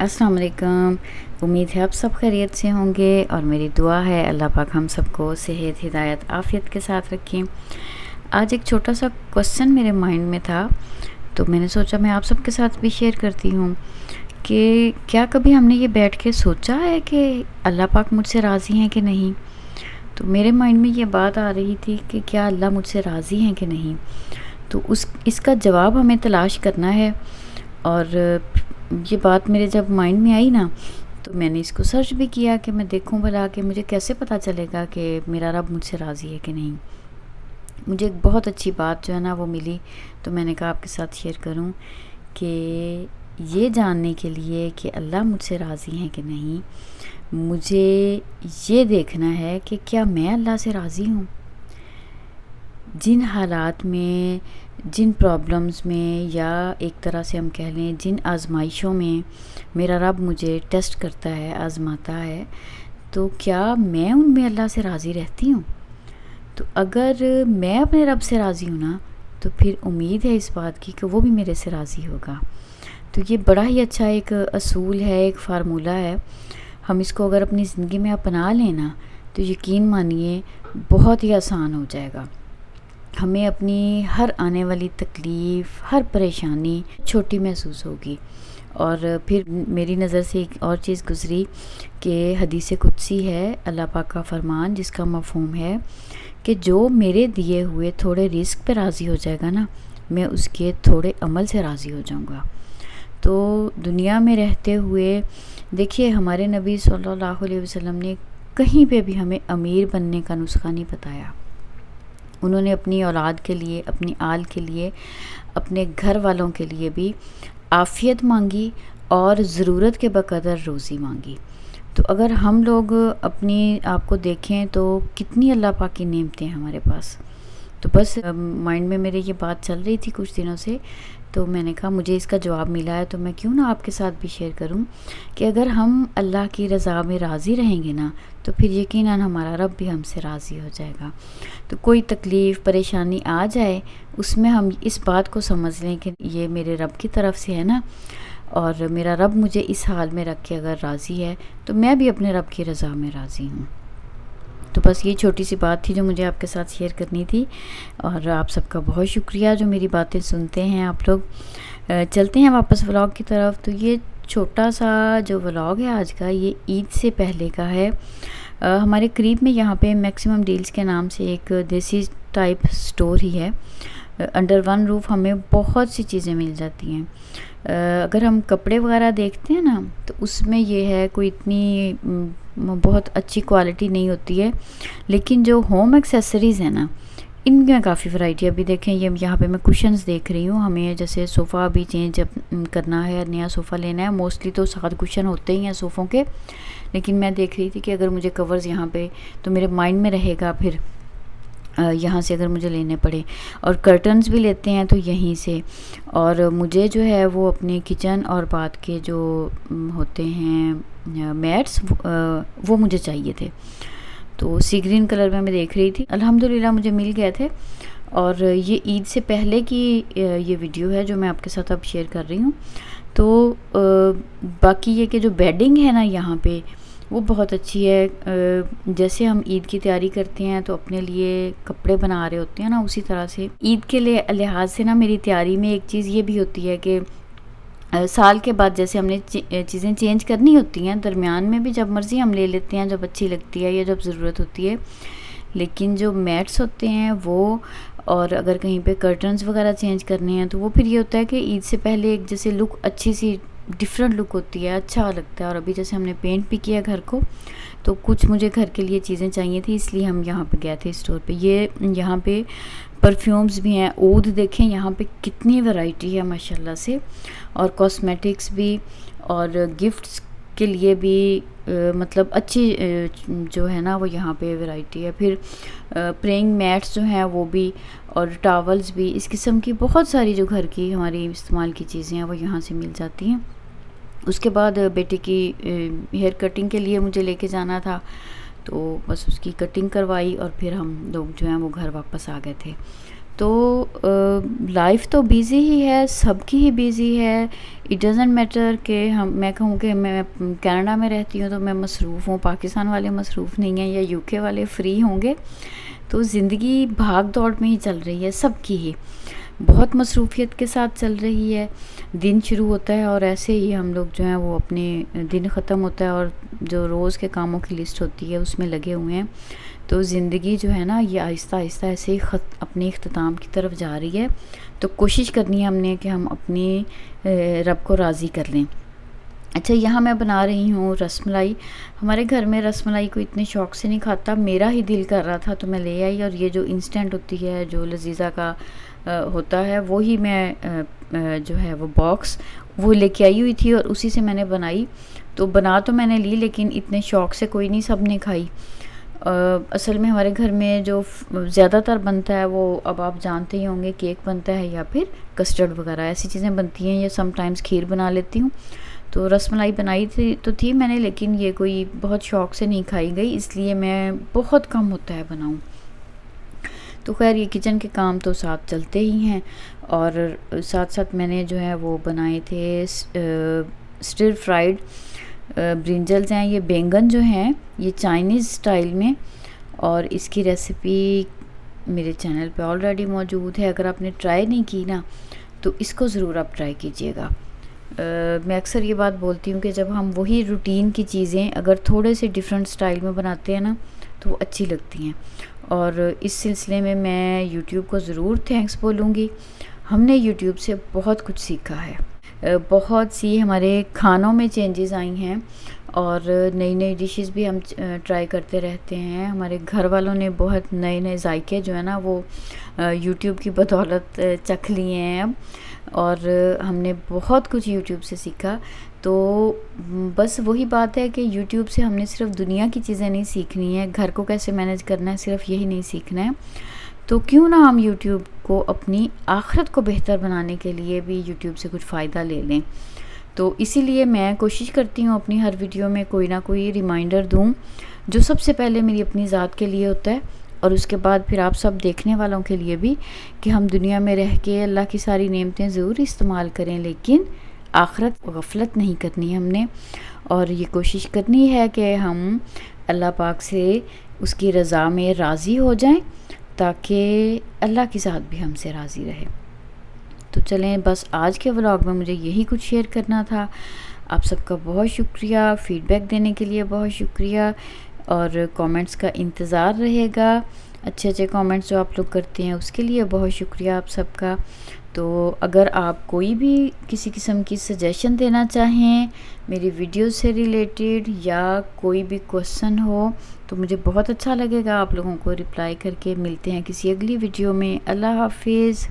अस्सलाम वालेकुम। उम्मीद है आप सब खैरियत से होंगे और मेरी दुआ है अल्लाह पाक हम सबको सेहत, हिदायत, आफ़ियत के साथ रखें। आज एक छोटा सा क्वेश्चन मेरे माइंड में था, तो मैंने सोचा मैं आप सबके साथ भी शेयर करती हूँ कि क्या कभी हमने ये बैठ के सोचा है कि अल्लाह पाक मुझसे राज़ी हैं कि नहीं। तो मेरे माइंड में ये बात आ रही थी कि क्या अल्लाह मुझसे राज़ी हैं कि नहीं। तो इसका जवाब हमें तलाश करना है। और ये बात मेरे जब माइंड में आई ना, तो मैंने इसको सर्च भी किया कि मैं देखूं भला कि मुझे कैसे पता चलेगा कि मेरा रब मुझसे राज़ी है कि नहीं। मुझे एक बहुत अच्छी बात जो है ना वो मिली, तो मैंने कहा आपके साथ शेयर करूं कि ये जानने के लिए कि अल्लाह मुझसे राज़ी हैं कि नहीं, मुझे ये देखना है कि क्या मैं अल्लाह से राज़ी हूँ। जिन हालात में, जिन प्रॉब्लम्स में, या एक तरह से हम कह लें जिन आज़माइशों में मेरा रब मुझे टेस्ट करता है, आज़माता है, तो क्या मैं उनमें अल्लाह से राज़ी रहती हूँ। तो अगर मैं अपने रब से राज़ी हूँ ना, तो फिर उम्मीद है इस बात की कि वो भी मेरे से राज़ी होगा। तो ये बड़ा ही अच्छा एक असूल है, एक फ़ार्मूला है। हम इसको अगर अपनी ज़िंदगी में अपना लें ना, तो यकीन मानिए बहुत ही आसान हो जाएगा। हमें अपनी हर आने वाली तकलीफ़, हर परेशानी छोटी महसूस होगी। और फिर मेरी नज़र से एक और चीज़ गुज़री कि हदीस कुदसी है, अल्लाह पाक का फरमान, जिसका मफ़हूम है कि जो मेरे दिए हुए थोड़े रिस्क पे राज़ी हो जाएगा ना, मैं उसके थोड़े अमल से राज़ी हो जाऊँगा। तो दुनिया में रहते हुए देखिए, हमारे नबी सल्लल्लाहु अलैहि वसल्लम ने कहीं पे भी हमें अमीर बनने का नुस्खा नहीं बताया। उन्होंने अपनी औलाद के लिए, अपनी आल के लिए, अपने घर वालों के लिए भी आफ़ियत मांगी और ज़रूरत के बक़दर रोज़ी मांगी। तो अगर हम लोग अपनी आप को देखें तो कितनी अल्लाह पाक की नेमतें हैं हमारे पास। तो बस माइंड में मेरे ये बात चल रही थी कुछ दिनों से, तो मैंने कहा मुझे इसका जवाब मिला है तो मैं क्यों ना आपके साथ भी शेयर करूं कि अगर हम अल्लाह की रज़ा में राज़ी रहेंगे ना, तो फिर यकीनन हमारा रब भी हमसे राज़ी हो जाएगा। तो कोई तकलीफ़, परेशानी आ जाए, उसमें हम इस बात को समझ लें कि ये मेरे रब की तरफ से है ना, और मेरा रब मुझे इस हाल में रख के अगर राज़ी है, तो मैं भी अपने रब की रज़ा में राज़ी हूँ। तो बस ये छोटी सी बात थी जो मुझे आपके साथ शेयर करनी थी, और आप सबका बहुत शुक्रिया जो मेरी बातें सुनते हैं आप लोग। चलते हैं वापस व्लॉग की तरफ। तो ये छोटा सा जो व्लॉग है आज का, ये ईद से पहले का है। हमारे करीब में यहाँ पे मैक्सिमम डील्स के नाम से एक देसी टाइप स्टोर ही है। अंडर वन रूफ हमें बहुत सी चीज़ें मिल जाती हैं। अगर हम कपड़े वगैरह देखते हैं ना, तो उसमें ये है कोई इतनी बहुत अच्छी क्वालिटी नहीं होती है, लेकिन जो होम एक्सेसरीज़ है ना, इनमें काफ़ी वैरायटी। अभी देखें, ये यहाँ पे मैं कुशन्स देख रही हूँ। हमें जैसे सोफ़ा भी चेंज करना है, नया सोफ़ा लेना है, मोस्टली तो 7 कुशन होते ही हैं सोफ़ों के, लेकिन मैं देख रही थी कि अगर मुझे कवर्स यहाँ पे, तो मेरे माइंड में रहेगा फिर यहाँ से अगर मुझे लेने पड़े। और कर्टन्स भी लेते हैं तो यहीं से। और मुझे जो है वो अपने किचन और बाथ के जो होते हैं मैट्स, वो मुझे चाहिए थे। तो सी ग्रीन कलर में मैं देख रही थी, अल्हम्दुलिल्लाह मुझे मिल गए थे। और ये ईद से पहले की ये वीडियो है जो मैं आपके साथ अब शेयर कर रही हूँ। तो बाकी ये कि जो बेडिंग है ना यहाँ पे, वो बहुत अच्छी है। जैसे हम ईद की तैयारी करते हैं तो अपने लिए कपड़े बना रहे होते हैं ना, उसी तरह से ईद के लिए लिहाज से ना मेरी तैयारी में एक चीज़ ये भी होती है कि साल के बाद जैसे हमने चीज़ें चेंज करनी होती हैं, दरमियान में भी जब मर्ज़ी हम ले लेते हैं, जब अच्छी लगती है या जब ज़रूरत होती है। लेकिन जो मैट्स होते हैं वो, और अगर कहीं पे कर्टन्स वगैरह चेंज करने हैं, तो वो फिर ये होता है कि ईद से पहले एक जैसे लुक, अच्छी सी डिफरेंट लुक होती है, अच्छा लगता है। और अभी जैसे हमने पेंट भी किया घर को, तो कुछ मुझे घर के लिए चीज़ें चाहिए थी, इसलिए हम यहाँ पे गए थे स्टोर पे। ये यहाँ पे परफ्यूम्स भी हैं, ऊद देखें यहाँ पे कितनी वैरायटी है माशाल्लाह से, और कॉस्मेटिक्स भी, और गिफ्ट्स के लिए भी मतलब अच्छी जो है ना वो यहाँ पे वैरायटी है। फिर प्रेइंग मैट्स जो हैं वो भी, और टॉवल्स भी, इस किस्म की बहुत सारी जो घर की हमारी इस्तेमाल की चीज़ें हैं वो यहाँ से मिल जाती हैं। उसके बाद बेटे की हेयर कटिंग के लिए मुझे लेके जाना था, तो बस उसकी कटिंग करवाई और फिर हम लोग जो हैं वो घर वापस आ गए थे। तो लाइफ तो बिज़ी ही है, सबकी ही बिज़ी है। इट डज़न्ट मैटर कि मैं कहूँ कि मैं कनाडा में रहती हूँ तो मैं मसरूफ़ हूँ, पाकिस्तान वाले मसरूफ़ नहीं हैं या यूके वाले फ्री होंगे। तो ज़िंदगी भाग दौड़ में ही चल रही है, सबकी ही बहुत मसरूफ़ियत के साथ चल रही है। दिन शुरू होता है और ऐसे ही हम लोग जो हैं वो अपने दिन ख़त्म होता है और जो रोज़ के कामों की लिस्ट होती है उसमें लगे हुए हैं। तो ज़िंदगी जो है ना ये आहिस्ता आहिस्ता ऐसे ही अपने इख्तिताम की तरफ जा रही है। तो कोशिश करनी है हमने कि हम अपनी रब को राज़ी कर लें। अच्छा, यहाँ मैं बना रही हूँ रसमलाई। हमारे घर में रसमलाई को इतने शौक़ से नहीं खाता, मेरा ही दिल कर रहा था तो मैं ले आई। और ये जो इंस्टेंट होती है, जो लजीज़ा का होता है, वो ही मैं जो है वो बॉक्स वो लेके आई हुई थी और उसी से मैंने बनाई। तो बना तो मैंने ली लेकिन इतने शौक़ से कोई नहीं सब ने खाई। असल में हमारे घर में जो ज़्यादातर बनता है वो अब आप जानते ही होंगे, केक बनता है या फिर कस्टर्ड वगैरह ऐसी चीज़ें बनती हैं, या समटाइम्स खीर बना लेती हूँ। तो रसमलाई बनाई थी मैंने, लेकिन ये कोई बहुत शौक़ से नहीं खाई गई, इसलिए मैं बहुत कम होता है बनाऊँ। तो खैर ये किचन के काम तो साथ चलते ही हैं। और साथ साथ मैंने जो है वो बनाए थे स्टिर फ्राइड ब्रिंजल्स हैं। ये बैंगन जो हैं ये चाइनीज़ स्टाइल में, और इसकी रेसिपी मेरे चैनल पे ऑलरेडी मौजूद है। अगर आपने ट्राई नहीं की ना तो इसको ज़रूर आप ट्राई कीजिएगा। मैं अक्सर ये बात बोलती हूँ कि जब हम वही रूटीन की चीज़ें अगर थोड़े से डिफरेंट स्टाइल में बनाते हैं ना तो वो अच्छी लगती हैं। और इस सिलसिले में मैं यूट्यूब को ज़रूर थैंक्स बोलूँगी। हमने यूट्यूब से बहुत कुछ सीखा है, बहुत सी हमारे खानों में चेंजेस आई हैं और नई नई डिशेस भी हम ट्राई करते रहते हैं। हमारे घर वालों ने बहुत नए नए जायके जो है ना वो यूट्यूब की बदौलत चख लिए हैं अब, और हमने बहुत कुछ यूट्यूब से सीखा। तो बस वही बात है कि यूट्यूब से हमने सिर्फ दुनिया की चीज़ें नहीं सीखनी है, घर को कैसे मैनेज करना है सिर्फ यही नहीं सीखना है। तो क्यों ना हम यूट्यूब को अपनी आखिरत को बेहतर बनाने के लिए भी यूट्यूब से कुछ फ़ायदा ले लें। तो इसीलिए मैं कोशिश करती हूँ अपनी हर वीडियो में कोई ना कोई रिमाइंडर दूँ, जो सबसे पहले मेरी अपनी ज़ात के लिए होता है और उसके बाद फिर आप सब देखने वालों के लिए भी, कि हम दुनिया में रह के अल्लाह की सारी नेमतें ज़रूर इस्तेमाल करें, लेकिन आखिरत गफलत नहीं करनी है हमने। और ये कोशिश करनी है कि हम अल्लाह पाक से उसकी रज़ा में राज़ी हो जाएं, ताकि अल्लाह की ज़ात भी हमसे राज़ी रहे। तो चलें, बस आज के व्लॉग में मुझे यही कुछ शेयर करना था। आप सबका बहुत शुक्रिया, फ़ीडबैक देने के लिए बहुत शुक्रिया, और कमेंट्स का इंतज़ार रहेगा। अच्छे अच्छे कमेंट्स जो आप लोग करते हैं उसके लिए बहुत शुक्रिया आप सबका। तो अगर आप कोई भी किसी किस्म की सजेशन देना चाहें मेरी वीडियो से रिलेटेड, या कोई भी क्वेश्चन हो, तो मुझे बहुत अच्छा लगेगा आप लोगों को रिप्लाई करके। मिलते हैं किसी अगली वीडियो में। अल्लाह हाफिज़।